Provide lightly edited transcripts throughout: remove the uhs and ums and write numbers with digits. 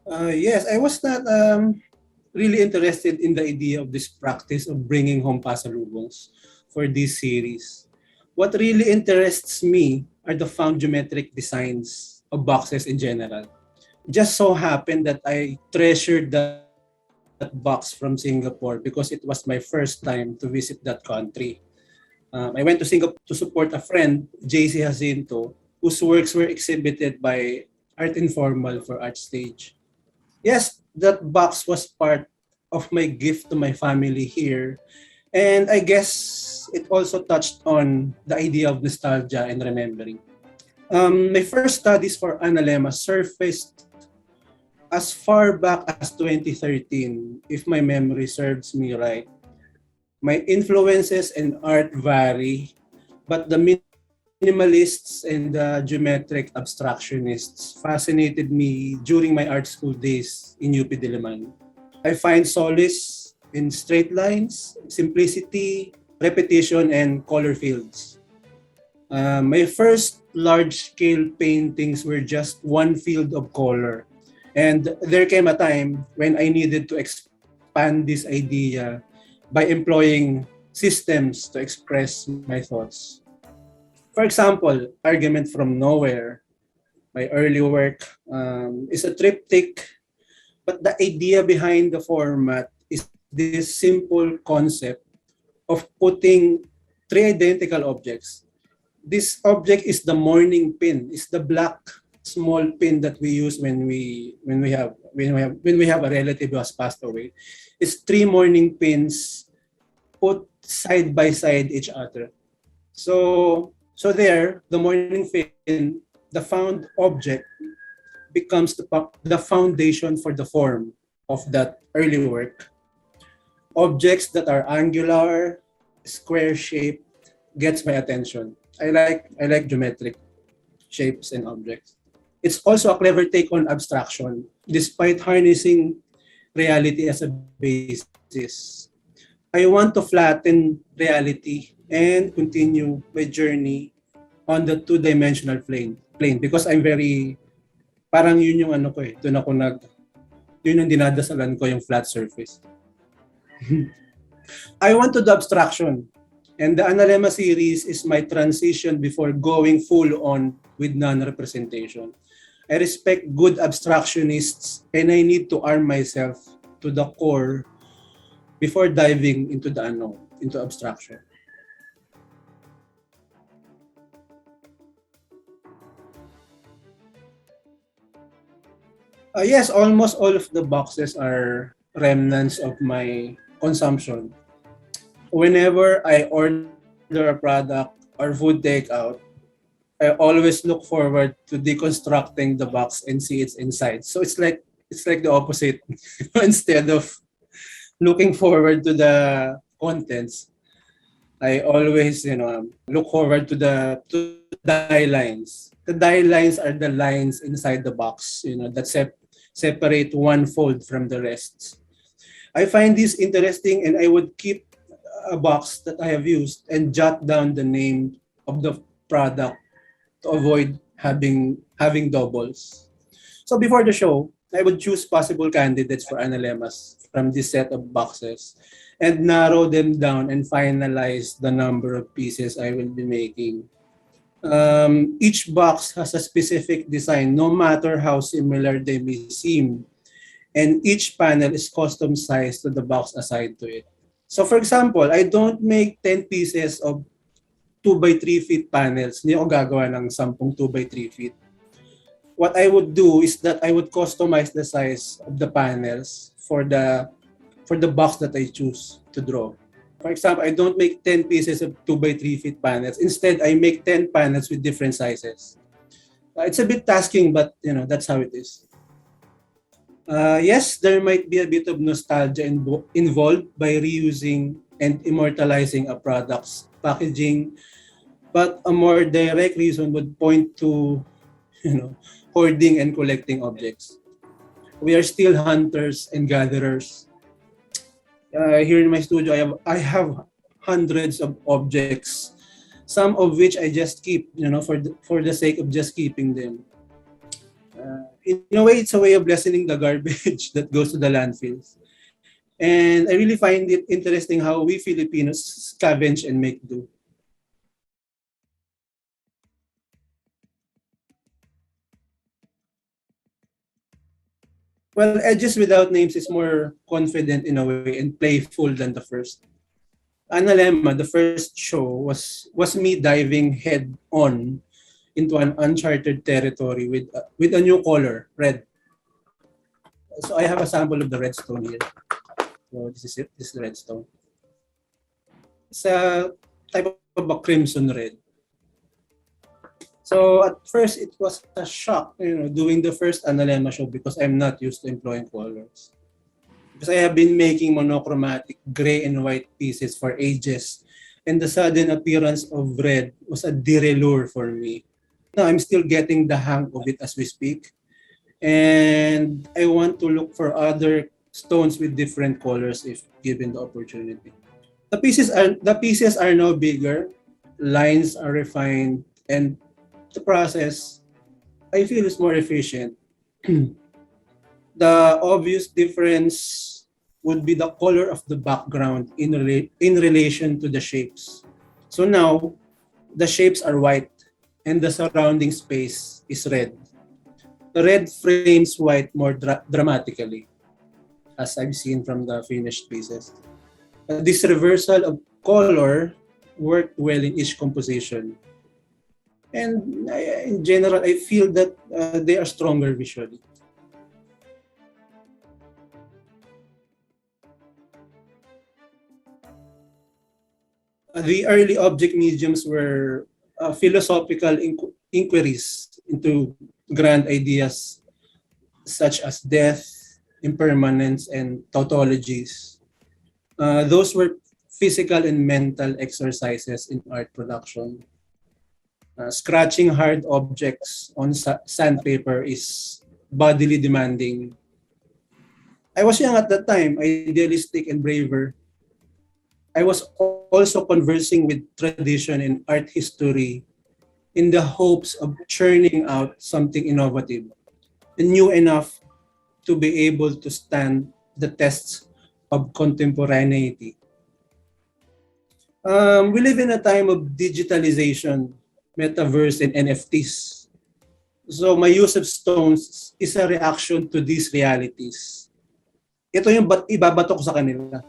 Yes, I was not really interested in the idea of this practice of bringing home pasalubongs for this series. What really interests me are the found geometric designs of boxes in general. Just so happened that I treasured that box from Singapore because it was my first time to visit that country. I went to Singapore to support a friend, JC Jacinto, whose works were exhibited by Art Informal for Art Stage. Yes, that box was part of my gift to my family here. And I guess it also touched on the idea of nostalgia and remembering. My first studies for Analemma surfaced as far back as 2013, if my memory serves me right. My influences in art vary, but the minimalists and the geometric abstractionists fascinated me during my art school days in UP Diliman. I find solace in straight lines, simplicity, repetition, and color fields. My first large-scale paintings were just one field of color. And there came a time when I needed to expand this idea by employing systems to express my thoughts. For example, Argument from Nowhere, my early work, is a triptych, but the idea behind the format is this simple concept of putting three identical objects. This object is the mourning pin, is the black small pin that we use when we have a relative who has passed away. It's three mourning pins put side by side each other. So there, the mourning pin, the found object becomes the foundation for the form of that early work. Objects that are angular, square shaped gets my attention. I like geometric shapes and objects. It's also a clever take on abstraction, despite harnessing reality as a basis. I want to flatten reality and continue my journey on the two-dimensional plane because I'm very parang yun yung ano ko eh. Yun yung dinadasalan ko yung flat surface. I want to do abstraction. And the Analemma series is my transition before going full on with non-representation. I respect good abstractionists and I need to arm myself to the core before diving into the unknown, into abstraction. Yes, almost all of the boxes are remnants of my consumption. Whenever I order a product or food takeout, I always look forward to deconstructing the box and see its inside. So it's like the opposite. Instead of looking forward to the contents, I always look forward to the die lines. The die lines are the lines inside the box, that separate one fold from the rest. I find this interesting and I would keep a box that I have used and jot down the name of the product to avoid having doubles. So before the show, I would choose possible candidates for analemmas from this set of boxes and narrow them down and finalize the number of pieces I will be making. Each box has a specific design, no matter how similar they may seem, and each panel is custom sized to the box assigned to it. So for example, I don't make 10 pieces of 2 by 3 feet panels. Hindi ako gagawa ng 10 2 by 3 feet. What I would do is that I would customize the size of the panels for the box that I choose to draw. For example, I don't make 10 pieces of 2 by 3 feet panels. Instead, I make 10 panels with different sizes. It's a bit tasking, but that's how it is. Yes, there might be a bit of nostalgia involved by reusing and immortalizing a product's packaging, but a more direct reason would point to, hoarding and collecting objects. We are still hunters and gatherers. Here in my studio, I have hundreds of objects, some of which I just keep, for the sake of just keeping them. In a way, it's a way of lessening the garbage that goes to the landfills. And I really find it interesting how we Filipinos scavenge and make do. Well, Edges Without Names is more confident in a way and playful than the first. Analemma, the first show, was me diving head on into an uncharted territory with a new color, red. So I have a sample of the red stone here. So this is it. This is the red stone. It's a type of a crimson red. So at first it was a shock, doing the first Analemma show because I'm not used to employing colors. Because I have been making monochromatic gray and white pieces for ages, and the sudden appearance of red was a derailleur for me. Now I'm still getting the hang of it as we speak, and I want to look for other stones with different colors if given the opportunity. The pieces are now bigger, lines are refined, and the process I feel is more efficient. The obvious difference would be the color of the background in relation to the shapes. So now the shapes are white and the surrounding space is red. The red frames white more dramatically, as I've seen from the finished pieces. This reversal of color worked well in each composition. And in general, I feel that they are stronger visually. The early object mediums were philosophical inquiries into grand ideas such as death, impermanence, and tautologies. Those were physical and mental exercises in art production. Scratching hard objects on sandpaper is bodily demanding. I was young at that time, idealistic and braver. I was also conversing with tradition and art history in the hopes of churning out something innovative and new enough to be able to stand the tests of contemporaneity. We live in a time of digitalization, metaverse, and NFTs. So my use of stones is a reaction to these realities. Ito yung ibabato ko sa kanila.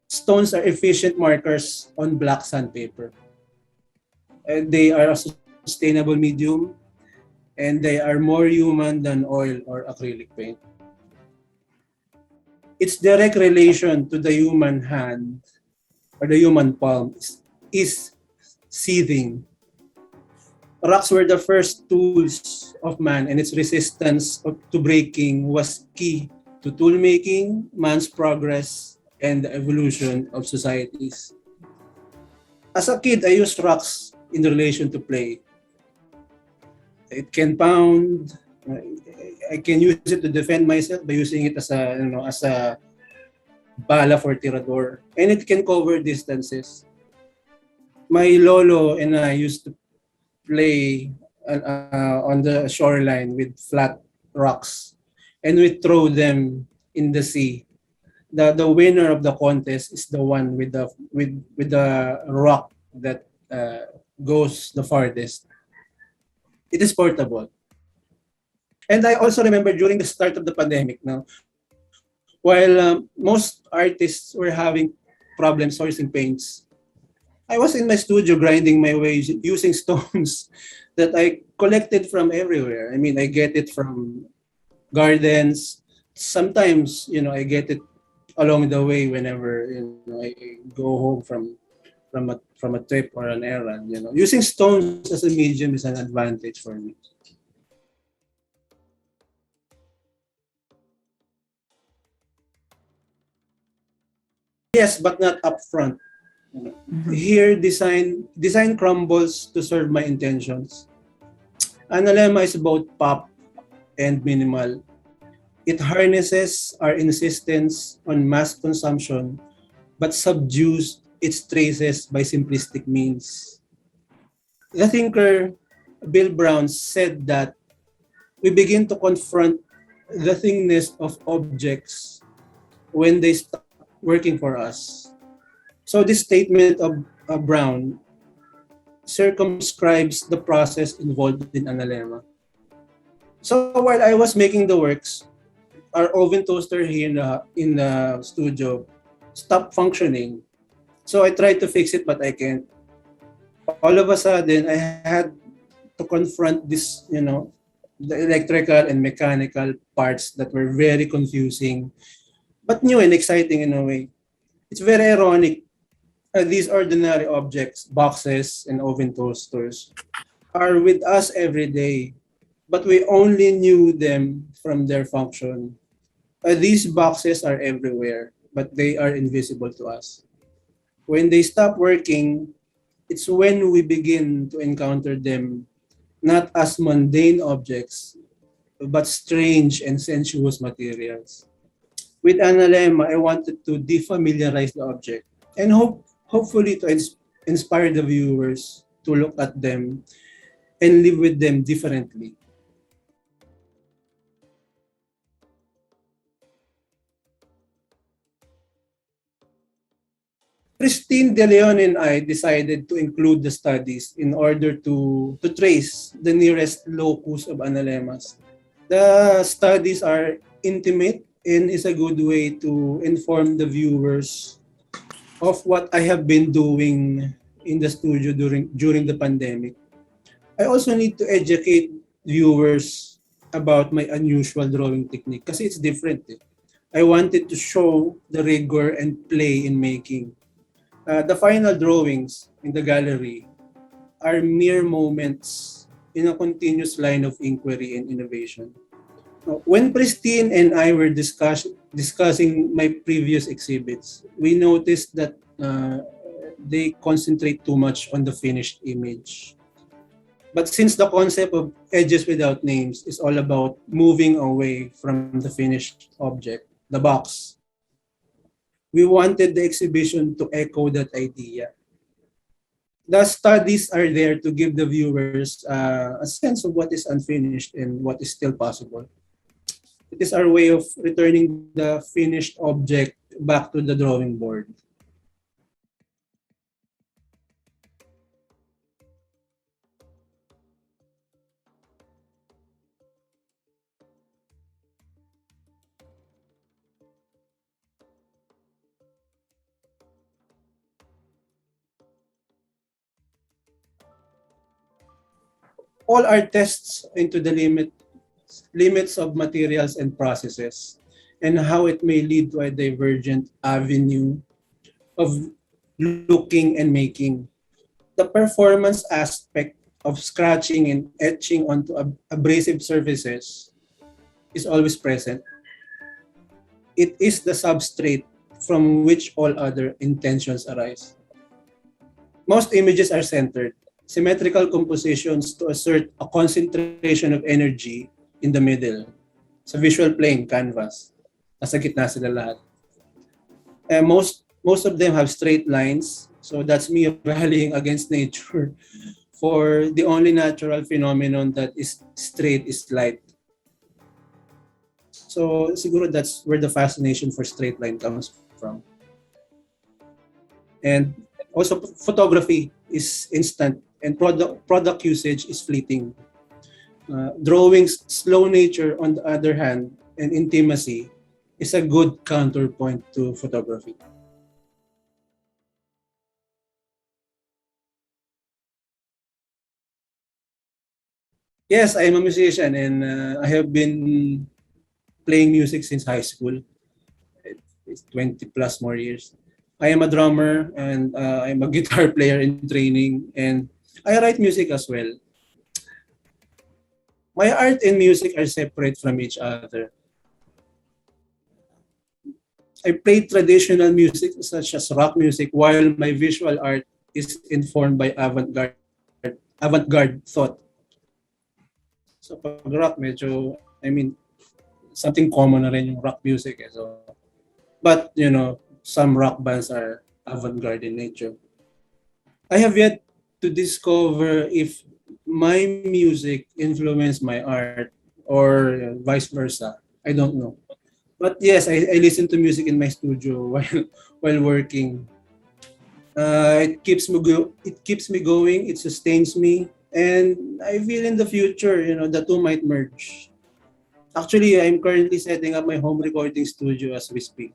Stones are efficient markers on black sandpaper. They are a sustainable medium, and they are more human than oil or acrylic paint. Its direct relation to the human hand or the human palm is seething. Rocks were the first tools of man, and its resistance to breaking was key to tool making, man's progress, and the evolution of societies. As a kid, I used rocks in relation to play. It can pound. I can use it to defend myself by using it as a bala for tirador, and it can cover distances. My lolo and I used to play on the shoreline with flat rocks, and we throw them in the sea. The winner of the contest is the one with the rock that goes the farthest. It is portable. And I also remember during the start of the pandemic now, while most artists were having problems sourcing paints, I was in my studio grinding my way using stones that I collected from everywhere. I mean, I get it from gardens. Sometimes, I get it along the way whenever I go home from a trip or an errand. Using stones as a medium is an advantage for me. Yes, but not upfront. Here, design crumbles to serve my intentions. Analemma is about pop and minimal. It harnesses our insistence on mass consumption, but subdues its traces by simplistic means. The thinker Bill Brown said that we begin to confront the thingness of objects when they stop working for us. So this statement of Brown circumscribes the process involved in Analemma. So while I was making the works, our oven toaster here in the studio stopped functioning. So I tried to fix it, but I can't. All of a sudden, I had to confront this, the electrical and mechanical parts that were very confusing, but new and exciting in a way. It's very ironic. These ordinary objects, boxes and oven toasters, are with us every day, but we only knew them from their function. These boxes are everywhere, but they are invisible to us. When they stop working, it's when we begin to encounter them not as mundane objects, but strange and sensuous materials. With Analemma, I wanted to defamiliarize the object and hopefully to inspire the viewers to look at them and live with them differently. Christine De Leon and I decided to include the studies in order to trace the nearest locus of analemmas. The studies are intimate and is a good way to inform the viewers of what I have been doing in the studio during the pandemic. I also need to educate viewers about my unusual drawing technique kasi it's different. Eh. I wanted to show the rigor and play in making. The final drawings in the gallery are mere moments in a continuous line of inquiry and innovation. When Pristine and I were discussing my previous exhibits, we noticed that they concentrate too much on the finished image. But since the concept of edges without names is all about moving away from the finished object, the box, we wanted the exhibition to echo that idea. The studies are there to give the viewers a sense of what is unfinished and what is still possible. It is our way of returning the finished object back to the drawing board. All are tests into the limits of materials and processes and how it may lead to a divergent avenue of looking and making. The performance aspect of scratching and etching onto abrasive surfaces is always present. It is the substrate from which all other intentions arise. Most images are centered, symmetrical compositions to assert a concentration of energy in the middle. Sa visual plane, canvas. Nasa gitna sila lahat. Most of them have straight lines, so that's me rallying against nature for the only natural phenomenon that is straight is light. So siguro that's where the fascination for straight line comes from. And also photography is instant and product usage is fleeting. Drawing's slow nature, on the other hand, and intimacy is a good counterpoint to photography. Yes, I am a musician and I have been playing music since high school. It's 20 plus more years. I am a drummer and I'm a guitar player in training and I write music as well. My art and music are separate from each other. I play traditional music such as rock music while my visual art is informed by avant-garde thought. So pag rock medyo something common na rin yung rock music eh. So but some rock bands are avant-garde in nature. I have yet to discover if my music influenced my art or vice versa. I don't know. But yes, I listen to music in my studio while working. It keeps me going. It sustains me, and I feel in the future, the two might merge. Actually, I'm currently setting up my home recording studio as we speak.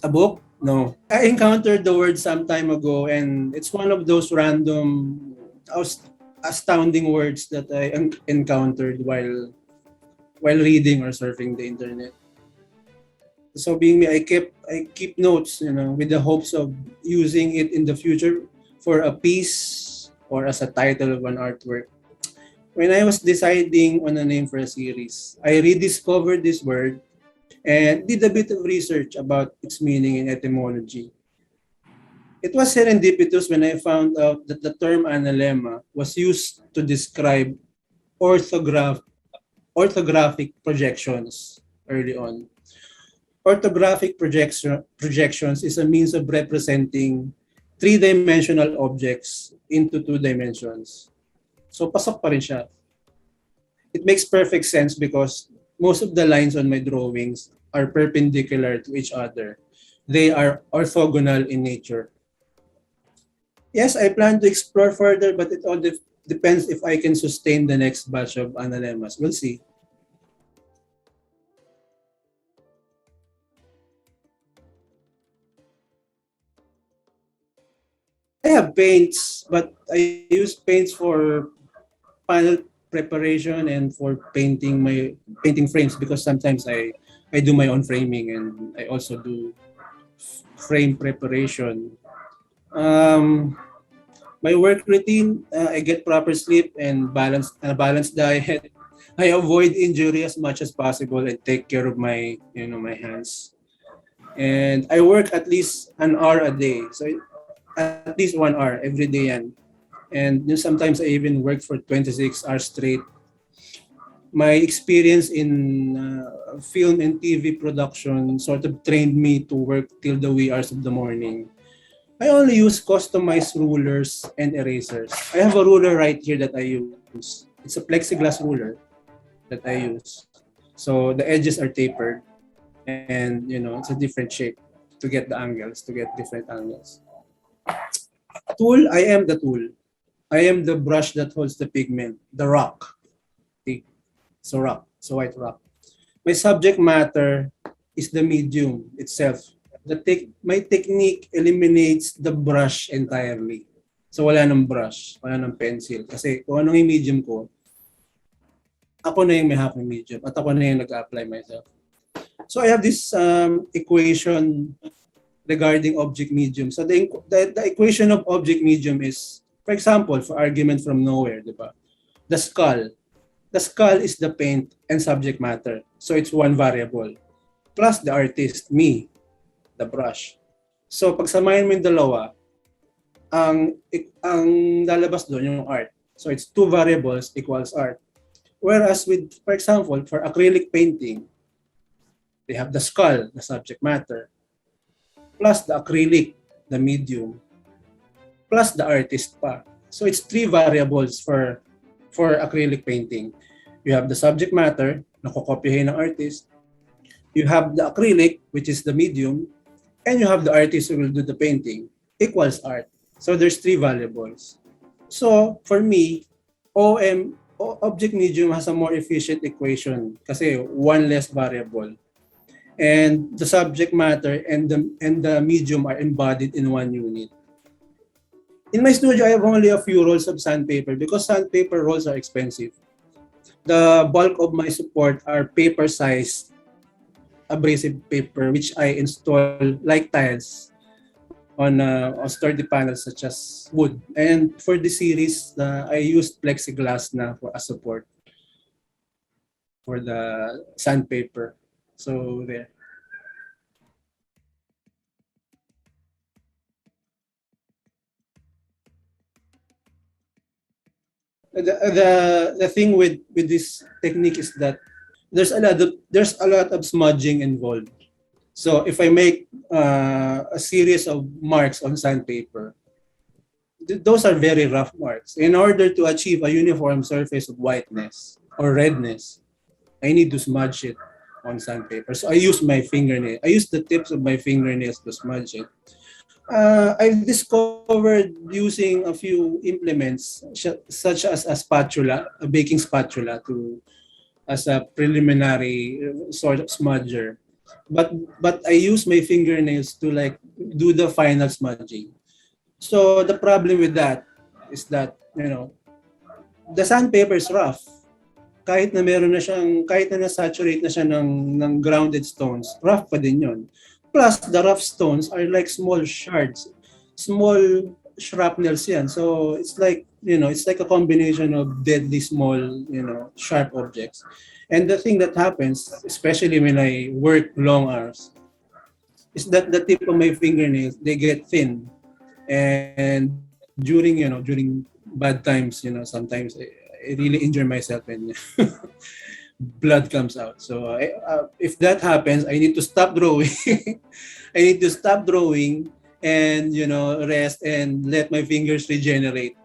A book? No. I encountered the word some time ago, and it's one of those random, astounding words that I encountered while reading or surfing the internet. So being me, I keep notes, with the hopes of using it in the future for a piece or as a title of an artwork. When I was deciding on a name for a series, I rediscovered this word and did a bit of research about its meaning and etymology. It was serendipitous when I found out that the term analemma was used to describe orthograph orthographic projections early on. Projections is a means of representing three-dimensional objects into two dimensions. So pasok pa rin siya. It makes perfect sense because most of the lines on my drawings are perpendicular to each other. They are orthogonal in nature. Yes, I plan to explore further, but it all depends if I can sustain the next batch of analemmas. We'll see. I have paints, but I use paints for panel preparation and for painting frames because sometimes I do my own framing and I also do frame preparation. Um, my work routine, I get proper sleep and balanced diet. I avoid injury as much as possible and take care of my hands. And I work at least an hour a day. So at least 1 hour every day yan. And sometimes I even work for 26 hours straight. My experience in film and TV production sort of trained me to work till the wee hours of the morning. I only use customized rulers and erasers. I have a ruler right here that I use. It's a plexiglass ruler that I use. So the edges are tapered and it's a different shape to get different angles. Tool, I am the tool. I am the brush that holds the pigment, the rock. See? So rock, so white rock. My subject matter is the medium itself. My technique eliminates the brush entirely. So wala nang brush, wala nang pencil. Kasi kung anong yung medium ko, ako na yung may hawak ng medium at ako na yung nag-apply myself. So I have this equation regarding object medium. So the equation of object medium is, for example, for argument from nowhere, di ba? The skull. The skull is the paint and subject matter. So it's one variable. Plus the artist, me, the brush. So pagsamahin mo yung dalawa, ang lalabas doon yung art. So it's two variables equals art. Whereas for example, for acrylic painting, they have the skull, the subject matter, plus the acrylic, the medium, plus the artist pa. So it's three variables for acrylic painting. You have the subject matter, nakokopyahin ng artist. You have the acrylic, which is the medium, and you have the artist who will do the painting, equals art. So there's three variables. So for me, object medium has a more efficient equation kasi one less variable. And the subject matter and the medium are embodied in one unit. In my studio, I have only a few rolls of sandpaper because sandpaper rolls are expensive. The bulk of my support are paper-sized abrasive paper which I install like tiles on sturdy panels such as wood. And for the series, I used plexiglass na for a support for the sandpaper. So there. The thing with this technique is that there's a lot of smudging involved. So if I make a series of marks on sandpaper, those are very rough marks. In order to achieve a uniform surface of whiteness or redness, I need to smudge it on sandpaper. So I use my fingernail. I use the tips of my fingernails to smudge it. I've discovered using a few implements such as a spatula, a baking spatula, to as a preliminary sort of smudger. But I use my fingernails to like do the final smudging. So the problem with that is that, the sandpaper is rough. Kahit na na-saturate na siya ng grounded stones, rough pa din yun. Plus, the rough stones are like small shards, small shrapnels yan. So, it's like a combination of deadly small, sharp objects. And the thing that happens, especially when I work long hours, is that the tip of my fingernails, they get thin. And during bad times, sometimes I really injure myself and blood comes out. So if that happens, I need to stop drawing. I need to stop drawing and rest and let my fingers regenerate.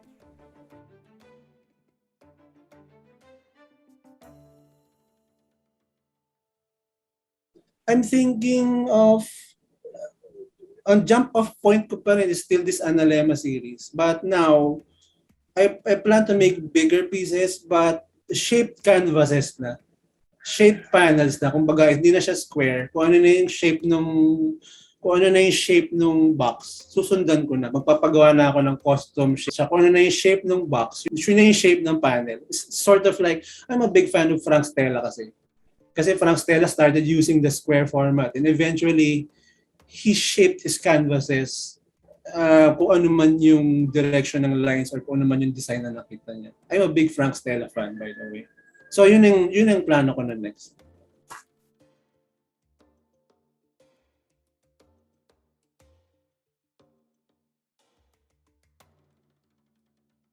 I'm thinking of on jump off point ko pa rin is still this Analemma series. But now I plan to make bigger pieces but shaped canvases na. Shaped panels na. Kumbaga, hindi na siya square. Kung ano na yung shape nung box, susundan ko na. Magpapagawa na ako ng custom shape. Kung ano na yung shape ng box, yun na yung shape ng panel. It's sort of like, I'm a big fan of Frank Stella kasi. Kasi Frank Stella started using the square format and eventually, he shaped his canvases kung ano man yung direction ng lines or kung ano man yung design na nakita niya. I'm a big Frank Stella fan, by the way. So yun ang plano ko na next.